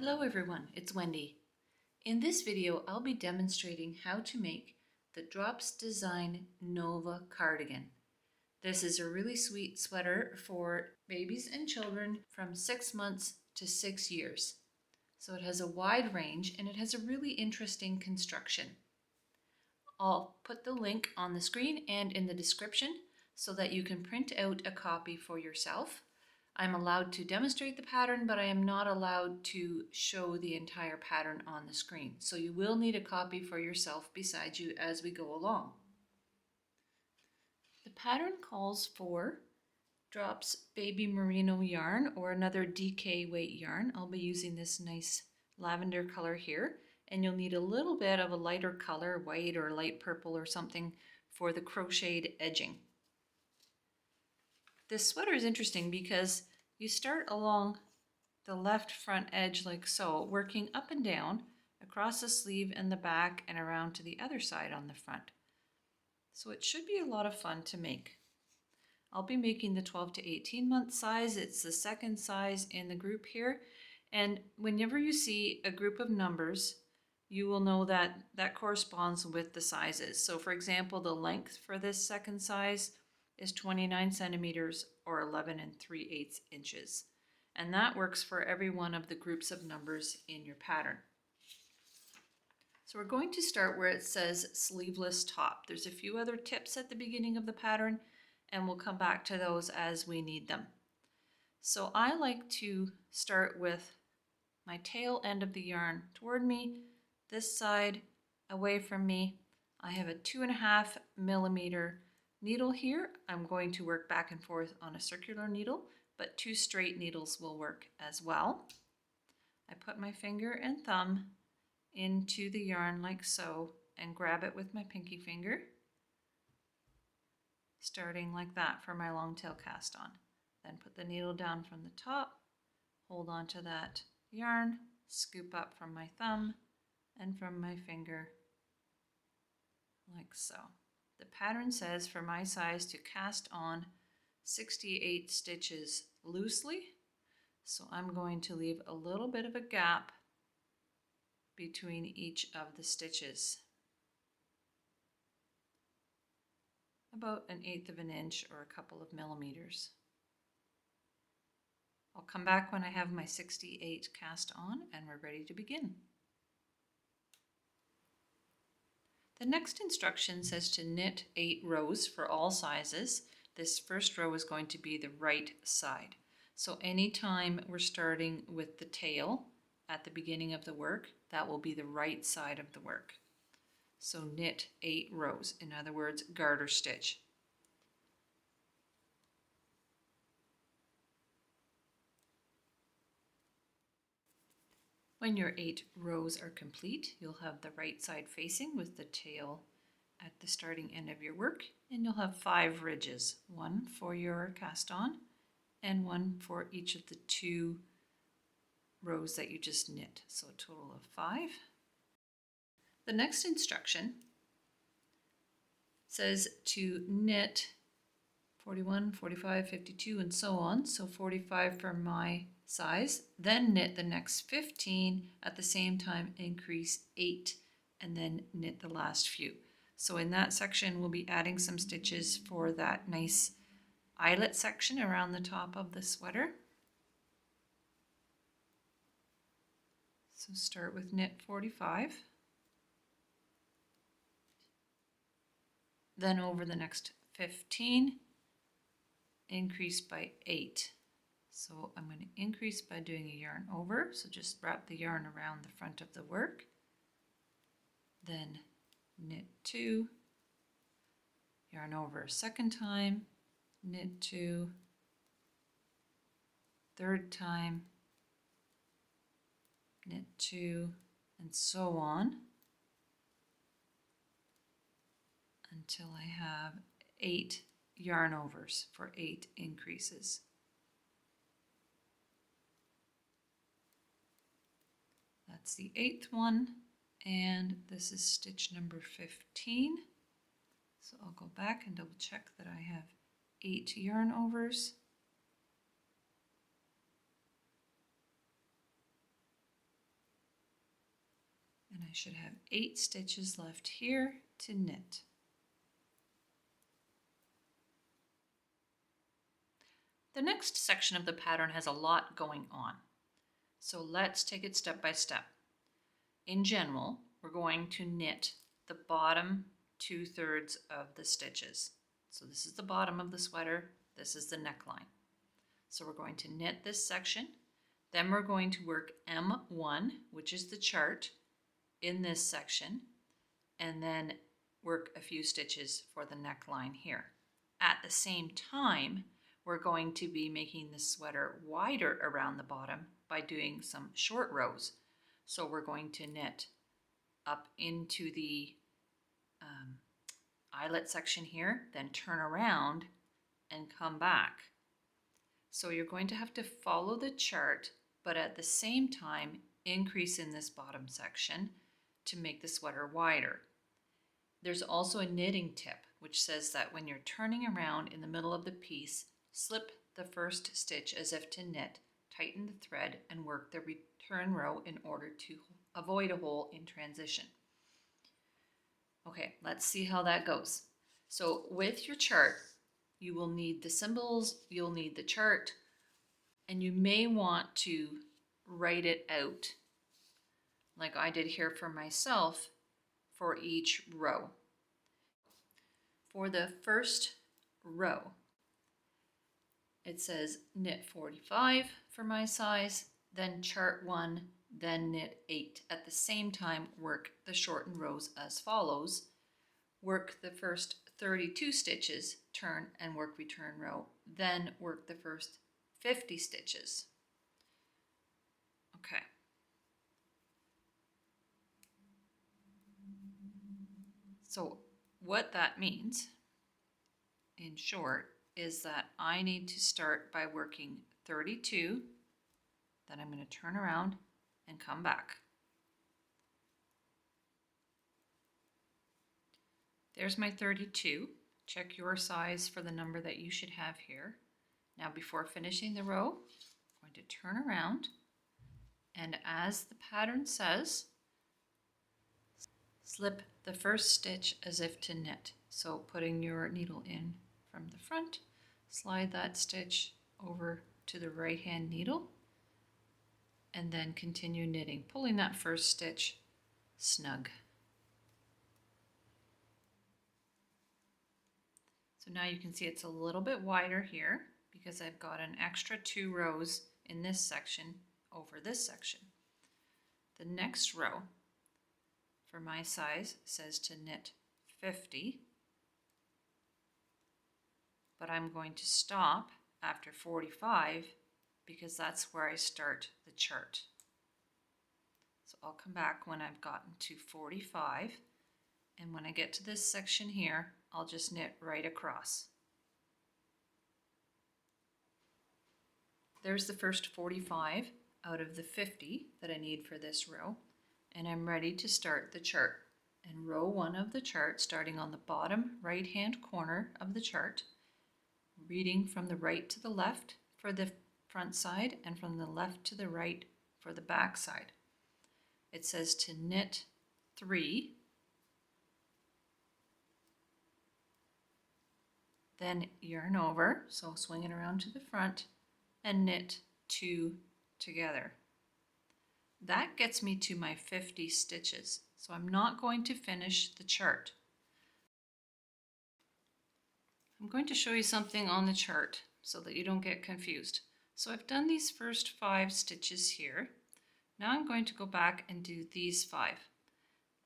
Hello everyone, it's Wendy. In this video, I'll be demonstrating how to make the Drops Design Nova cardigan. This is a really sweet sweater for babies and children from 6 months to 6 years. So it has a wide range and it has a really interesting construction. I'll put the link on the screen and in the description so that you can print out a copy for yourself. I'm allowed to demonstrate the pattern, but I am not allowed to show the entire pattern on the screen. So you will need a copy for yourself beside you as we go along. The pattern calls for Drops Baby Merino yarn or another DK weight yarn. I'll be using this nice lavender color here, and you'll need a little bit of a lighter color, white or light purple or something, for the crocheted edging. This sweater is interesting because you start along the left front edge like so, working up and down across the sleeve and the back and around to the other side on the front. So it should be a lot of fun to make. I'll be making the 12 to 18 month size. It's the second size in the group here. And whenever you see a group of numbers, you will know that that corresponds with the sizes. So for example, the length for this second size is 29 centimeters or 11 3/8 inches. And that works for every one of the groups of numbers in your pattern. So we're going to start where it says sleeveless top. There's a few other tips at the beginning of the pattern, and we'll come back to those as we need them. So I like to start with my tail end of the yarn toward me, this side away from me. I have a 2.5 millimeter needle here. I'm going to work back and forth on a circular needle, but 2 straight needles will work as well. I put my finger and thumb into the yarn like so and grab it with my pinky finger, starting like that for my long tail cast on. Then put the needle down from the top, hold on to that yarn, scoop up from my thumb and from my finger like so. The pattern says for my size to cast on 68 stitches loosely, so I'm going to leave a little bit of a gap between each of the stitches, about 1/8 of an inch or a couple of millimeters. I'll come back when I have my 68 cast on and we're ready to begin. The next instruction says to knit 8 rows for all sizes. This first row is going to be the right side. So anytime we're starting with the tail at the beginning of the work, that will be the right side of the work. So knit 8 rows, in other words, garter stitch. When your 8 rows are complete, you'll have the right side facing with the tail at the starting end of your work, and you'll have 5 ridges, 1 for your cast on and 1 for each of the 2 rows that you just knit, so a total of 5. The next instruction says to knit 41, 45, 52, and so on, so 45 for my size, then knit the next 15 at the same time, increase 8, and then knit the last few. So in that section we'll be adding some stitches for that nice eyelet section around the top of the sweater. So start with knit 45, then over the next 15 increase by 8. So I'm going to increase by doing a yarn over, so just wrap the yarn around the front of the work, then knit 2, yarn over a second time, knit 2, third time, knit 2, and so on until I have 8 yarn overs for 8 increases. That's the 8th one, and this is stitch number 15. So I'll go back and double check that I have 8 yarn overs. I should have 8 stitches left here to knit. The next section of the pattern has a lot going on. So let's take it step by step. In general, we're going to knit the bottom 2/3 of the stitches. So this is the bottom of the sweater, this is the neckline. So we're going to knit this section, then we're going to work M1, which is the chart, in this section, and then work a few stitches for the neckline here. At the same time, we're going to be making the sweater wider around the bottom by doing some short rows. So we're going to knit up into the eyelet section here, then turn around and come back. So you're going to have to follow the chart, but at the same time increase in this bottom section to make the sweater wider. There's also a knitting tip which says that when you're turning around in the middle of the piece, slip the first stitch as if to knit, tighten the thread, and work the return row in order to avoid a hole in transition. Okay, let's see how that goes. So with your chart, you will need the symbols, you'll need the chart, and you may want to write it out like I did here for myself for each row. For the first row, it says knit 45 for my size, then chart 1, then knit 8. At the same time, work the shortened rows as follows. Work the first 32 stitches, turn and work return row, then work the first 50 stitches. Okay. So what that means, in short, is that I need to start by working 32, then I'm going to turn around and come back. There's my 32. Check your size for the number that you should have here. Now before finishing the row, I'm going to turn around, and as the pattern says, slip the first stitch as if to knit. So putting your needle in from the front, slide that stitch over to the right hand needle, and then continue knitting, pulling that first stitch snug. So now you can see it's a little bit wider here because I've got an extra 2 rows in this section over this section. The next row for my size says to knit 50, but I'm going to stop after 45 because that's where I start the chart. So I'll come back when I've gotten to 45, and when I get to this section here, I'll just knit right across. There's the first 45 out of the 50 that I need for this row, and I'm ready to start the chart. And row 1 of the chart, starting on the bottom right hand corner of the chart, reading from the right to the left for the front side and from the left to the right for the back side. It says to knit 3, then yarn over, so swing it around to the front, and knit 2 together. That gets me to my 50 stitches, so I'm not going to finish the chart. I'm going to show you something on the chart so that you don't get confused. So I've done these first 5 stitches here. Now I'm going to go back and do these 5.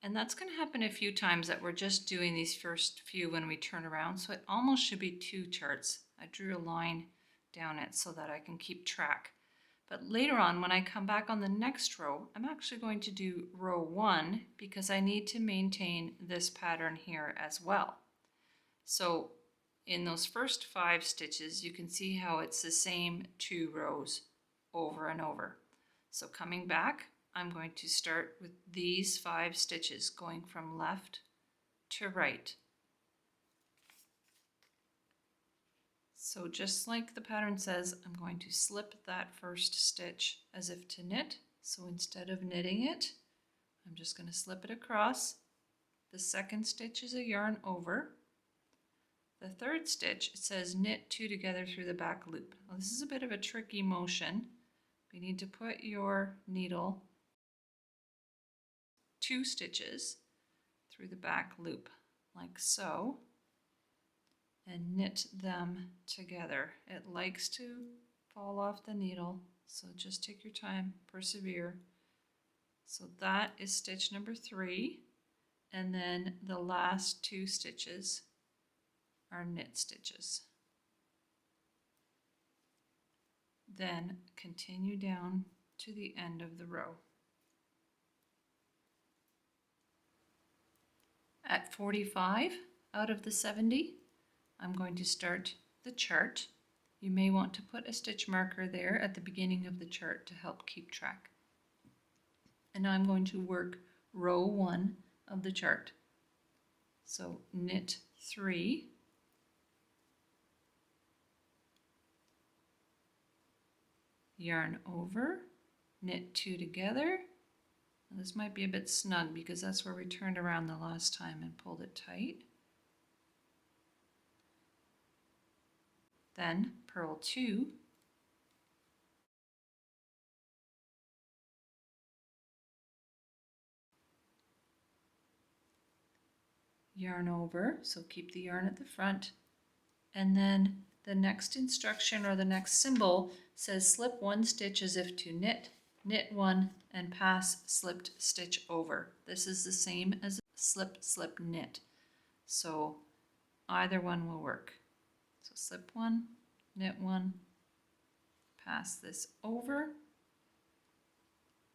And that's going to happen a few times that we're just doing these first few when we turn around. So it almost should be 2 charts. I drew a line down it so that I can keep track. But later on, when I come back on the next row, I'm actually going to do row 1 because I need to maintain this pattern here as well. So in those first 5 stitches, you can see how it's the same 2 rows over and over. So coming back, I'm going to start with these 5 stitches going from left to right. So just like the pattern says, I'm going to slip that first stitch as if to knit. So instead of knitting it, I'm just going to slip it across. The second stitch is a yarn over. The third stitch, it says knit 2 together through the back loop. Well, this is a bit of a tricky motion. You need to put your needle 2 stitches through the back loop, like so, and knit them together. It likes to fall off the needle, so just take your time, persevere. So that is stitch number 3, and then the last 2 stitches are knit stitches. Then continue down to the end of the row. At 45 out of the 70, I'm going to start the chart. You may want to put a stitch marker there at the beginning of the chart to help keep track. And now I'm going to work row 1 of the chart. So knit 3, yarn over, knit 2 together. Now this might be a bit snug because that's where we turned around the last time and pulled it tight. Then purl 2, yarn over, so keep the yarn at the front, and then the next instruction or the next symbol says slip 1 stitch as if to knit, knit 1, and pass slipped stitch over. This is the same as slip, slip, knit, so either one will work. So slip 1, knit 1, pass this over,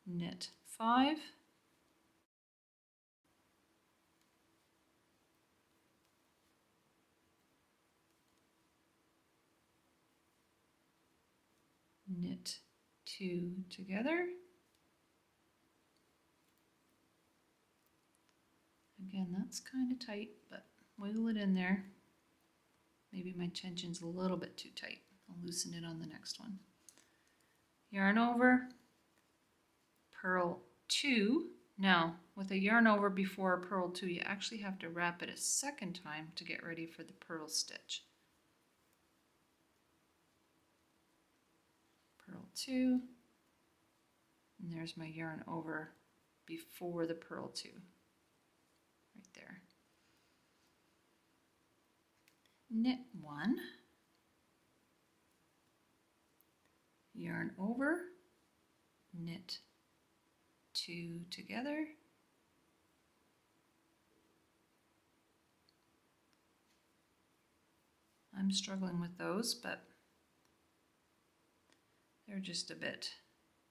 knit 5, knit 2 together. Again, that's kind of tight, but wiggle it in there. Maybe my tension's a little bit too tight. I'll loosen it on the next one. Yarn over, purl 2. Now, with a yarn over before purl 2, you actually have to wrap it a second time to get ready for the purl stitch. Purl 2, and there's my yarn over before the purl 2, right there. Knit 1, yarn over, knit 2 together, I'm struggling with those, but they're just a bit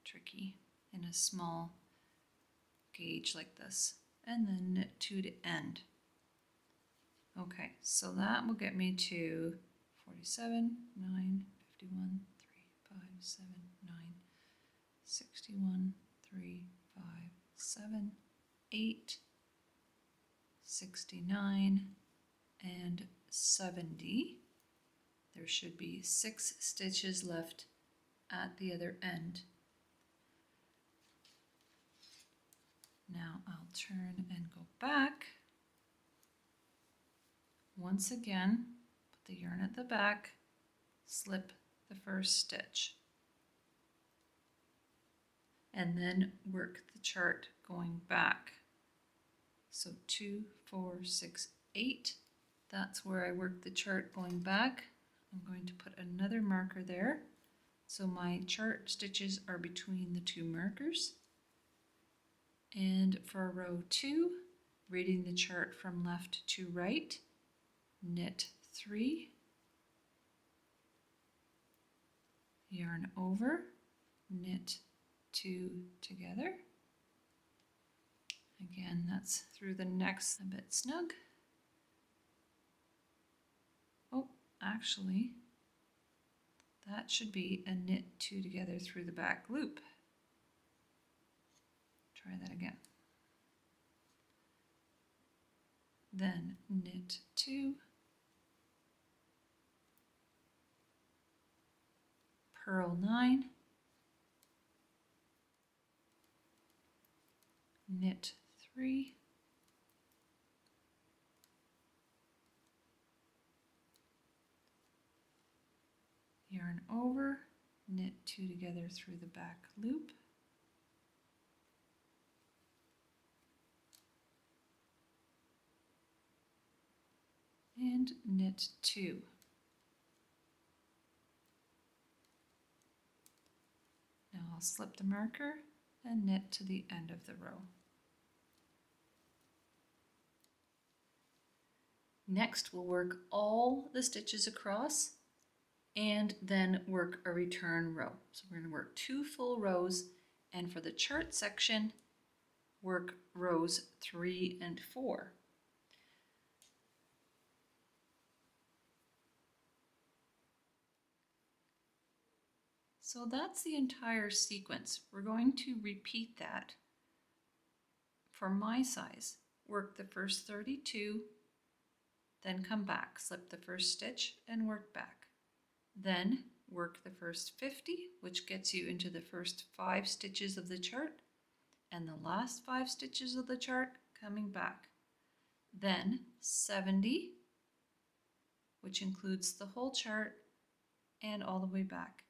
tricky in a small gauge like this, and then knit 2 to end. Okay, so that will get me to 47, 9, 51, 3, 5, 7, 9, 61, 3, 5, 7, 8, 69, and 70. There should be 6 stitches left at the other end. Now I'll turn and go back. Once again, put the yarn at the back, slip the first stitch, and then work the chart going back. So 2, 4, 6, 8. That's where I work the chart going back. I'm going to put another marker there. So my chart stitches are between the 2 markers. And for row 2, reading the chart from left to right, knit 3, yarn over, knit 2 together. Again, that's through the next, a bit snug. Oh, actually, that should be a knit 2 together through the back loop. Try that again. Then knit 2, purl 9, knit 3, yarn over, knit 2 together through the back loop, and knit 2. Now I'll slip the marker and knit to the end of the row. Next we'll work all the stitches across and then work a return row. So we're going to work 2 full rows, and for the chart section work rows 3 and 4. So that's the entire sequence. We're going to repeat that for my size. Work the first 32, then come back, slip the first stitch and work back. Then work the first 50, which gets you into the first 5 stitches of the chart, and the last 5 stitches of the chart coming back. Then 70, which includes the whole chart and all the way back.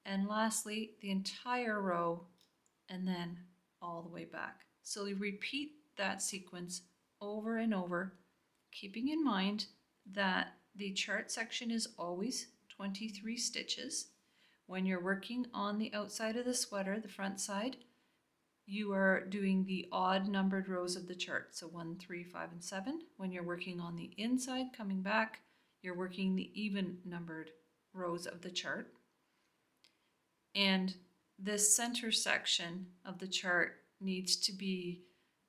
And lastly, the entire row and then all the way back. So you repeat that sequence over and over, keeping in mind that the chart section is always 23 stitches. When you're working on the outside of the sweater, the front side, you are doing the odd numbered rows of the chart. So 1, 3, 5, and 7. When you're working on the inside, coming back, you're working the even numbered rows of the chart. And this center section of the chart needs to be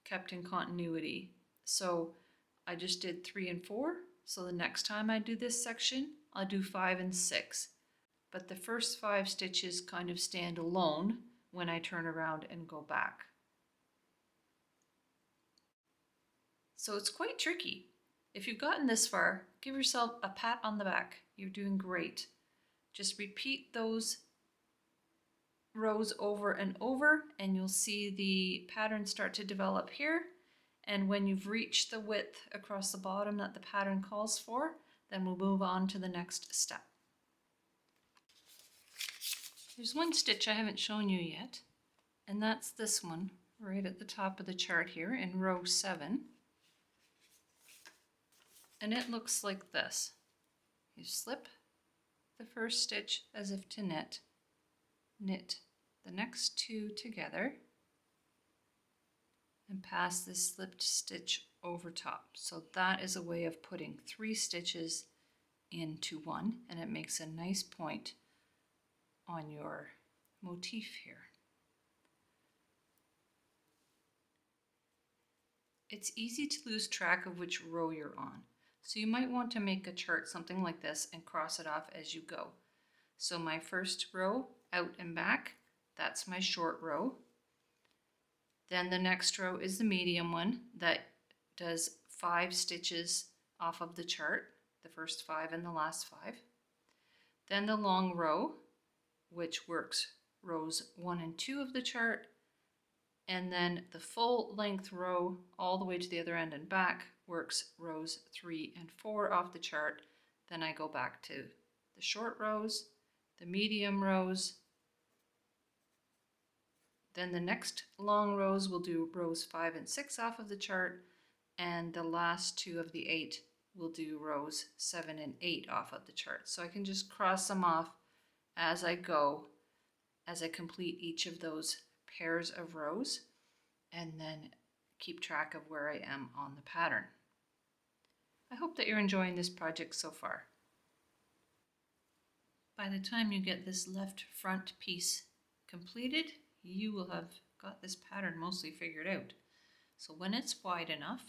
kept in continuity. So I just did 3 and 4. So the next time I do this section, I'll do 5 and 6. But the first 5 stitches kind of stand alone when I turn around and go back. So it's quite tricky. If you've gotten this far, give yourself a pat on the back. You're doing great. Just repeat those rows over and over, and you'll see the pattern start to develop here. And when you've reached the width across the bottom that the pattern calls for, then we'll move on to the next step. There's one stitch I haven't shown you yet, and that's this one right at the top of the chart here in row 7. And it looks like this. You slip the first stitch as if to knit, knit the next 2 together, and pass this slipped stitch over top. So that is a way of putting 3 stitches into one, and it makes a nice point on your motif here. It's easy to lose track of which row you're on, so you might want to make a chart something like this and cross it off as you go. So my first row, out and back, that's my short row. Then the next row is the medium one that does 5 stitches off of the chart, the first 5 and the last 5. Then the long row, which works rows 1 and 2 of the chart, and then the full length row all the way to the other end and back works rows 3 and 4 off the chart. Then I go back to the short rows, the medium rows, then the next long rows will do rows 5 and 6 off of the chart, and the last 2 of the 8 will do rows 7 and 8 off of the chart. So I can just cross them off as I go, as I complete each of those pairs of rows, and then keep track of where I am on the pattern. I hope that you're enjoying this project so far. By the time you get this left front piece completed, you will have got this pattern mostly figured out. So when it's wide enough,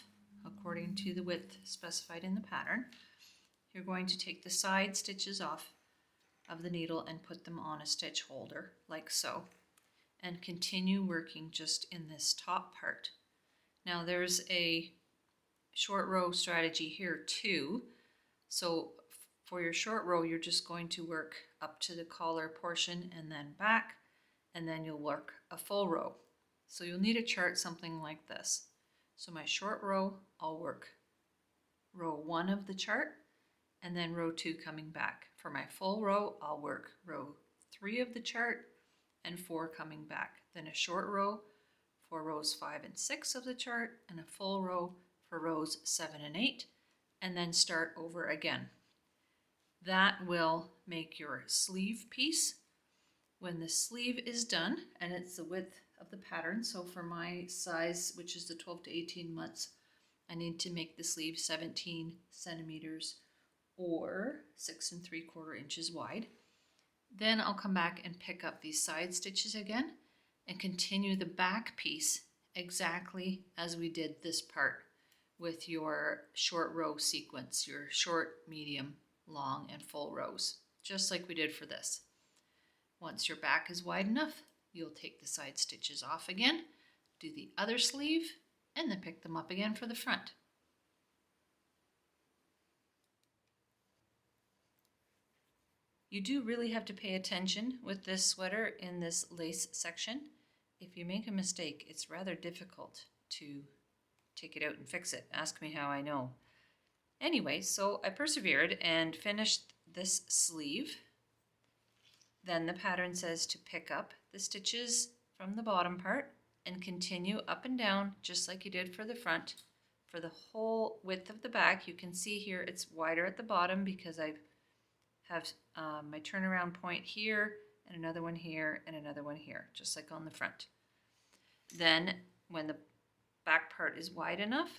according to the width specified in the pattern, you're going to take the side stitches off of the needle and put them on a stitch holder, like so, and continue working just in this top part. Now there's a short row strategy here too. So for your short row, you're just going to work up to the collar portion and then back, and then you'll work a full row. So you'll need a chart something like this. So my short row, I'll work row 1 of the chart and then row 2 coming back. For my full row, I'll work row 3 of the chart and 4 coming back. Then a short row for rows 5 and 6 of the chart and a full row for rows 7 and 8, and then start over again. That will make your sleeve piece. When the sleeve is done, and it's the width of the pattern, so for my size, which is the 12 to 18 months, I need to make the sleeve 17 centimeters or 6 3/4 inches wide. Then I'll come back and pick up these side stitches again and continue the back piece exactly as we did this part with your short row sequence, your short, medium, long, and full rows, just like we did for this. Once your back is wide enough, you'll take the side stitches off again, do the other sleeve, and then pick them up again for the front. You do really have to pay attention with this sweater in this lace section. If you make a mistake, it's rather difficult to take it out and fix it. Ask me how I know. Anyway, so I persevered and finished this sleeve. Then the pattern says to pick up the stitches from the bottom part and continue up and down just like you did for the front. For the whole width of the back, you can see here it's wider at the bottom because I have my turnaround point here and another one here and another one here, just like on the front. Then when the back part is wide enough,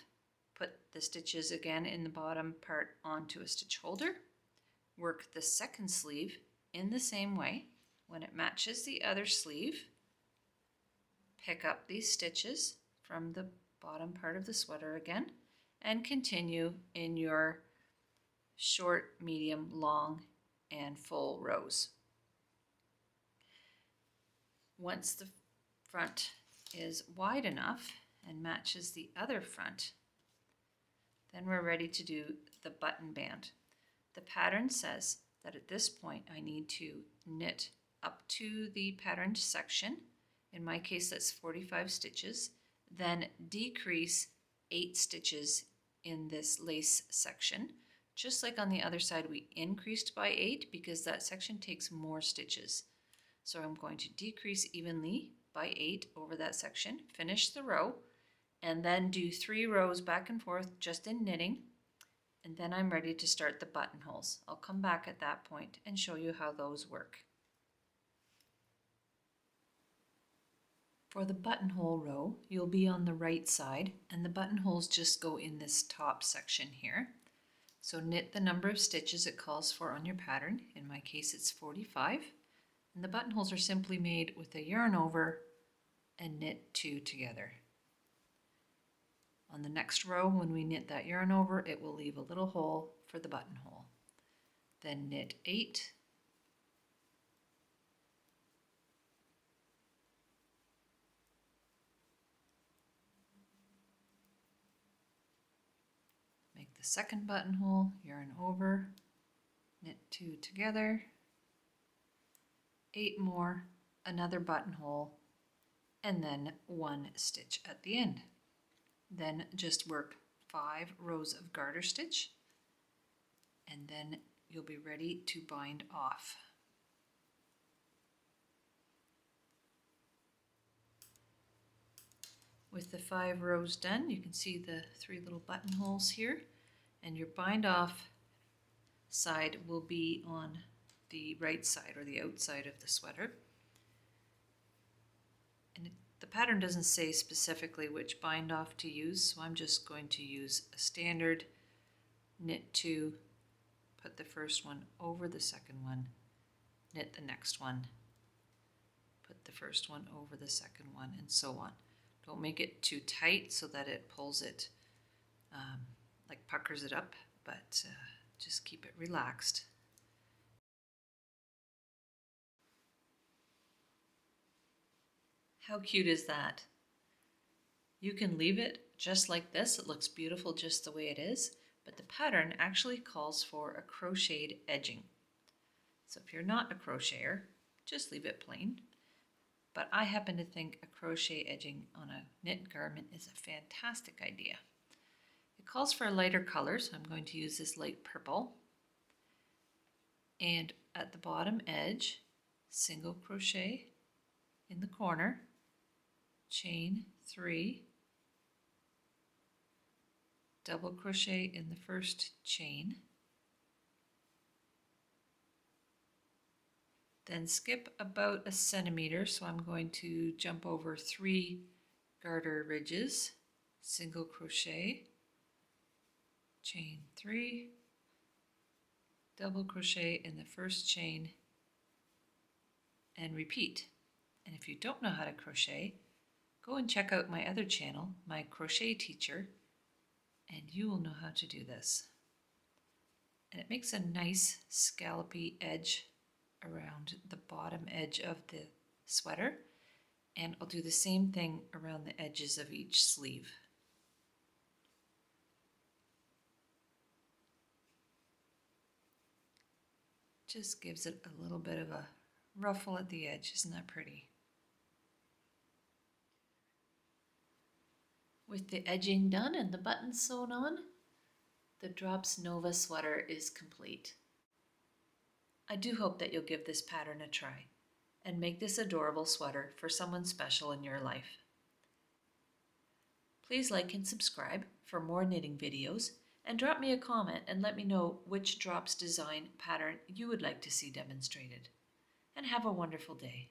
put the stitches again in the bottom part onto a stitch holder. Work the second sleeve in the same way. When it matches the other sleeve, pick up these stitches from the bottom part of the sweater again and continue in your short, medium, long, and full rows. Once the front is wide enough and matches the other front, then we're ready to do the button band. The pattern says that at this point I need to knit up to the patterned section. In my case, that's 45 stitches. Then decrease 8 stitches in this lace section. Just like on the other side, we increased by 8 because that section takes more stitches. So I'm going to decrease evenly by 8 over that section, finish the row, and then do 3 rows back and forth just in knitting. And then I'm ready to start the buttonholes. I'll come back at that point and show you how those work. For the buttonhole row, you'll be on the right side, and the buttonholes just go in this top section here. So knit the number of stitches it calls for on your pattern. In my case, it's 45. And the buttonholes are simply made with a yarn over and knit 2 together. On the next row, when we knit that yarn over, it will leave a little hole for the buttonhole. Then knit 8. Make the second buttonhole, yarn over, knit 2 together, 8 more, another buttonhole, and then 1 stitch at the end. Then just work 5 rows of garter stitch, and then you'll be ready to bind off. With the 5 rows done, you can see the 3 little buttonholes here, and your bind off side will be on the right side or the outside of the sweater. And the pattern doesn't say specifically which bind off to use, so I'm just going to use a standard knit 2, put the first one over the second one, knit the next one, put the first one over the second one, and so on. Don't make it too tight so that it pulls it, like puckers it up, but just keep it relaxed. How cute is that? You can leave it just like this. It looks beautiful just the way it is, but the pattern actually calls for a crocheted edging. So if you're not a crocheter, just leave it plain. but I happen to think a crochet edging on a knit garment is a fantastic idea. It calls for a lighter color, so I'm going to use this light purple. And at the bottom edge, single crochet in the corner, chain 3, double crochet in the first chain, then skip about a centimeter, so I'm going to jump over 3 garter ridges, single crochet, chain 3, double crochet in the first chain, and repeat. And if you don't know how to crochet, go and check out my other channel, my crochet teacher, and you will know how to do this. And it makes a nice scallopy edge around the bottom edge of the sweater, and I'll do the same thing around the edges of each sleeve. Just gives it a little bit of a ruffle at the edge. Isn't that pretty? With the edging done and the buttons sewn on, the Drops Nova sweater is complete. I do hope that you'll give this pattern a try and make this adorable sweater for someone special in your life. Please like and subscribe for more knitting videos, and drop me a comment and let me know which Drops design pattern you would like to see demonstrated. And have a wonderful day.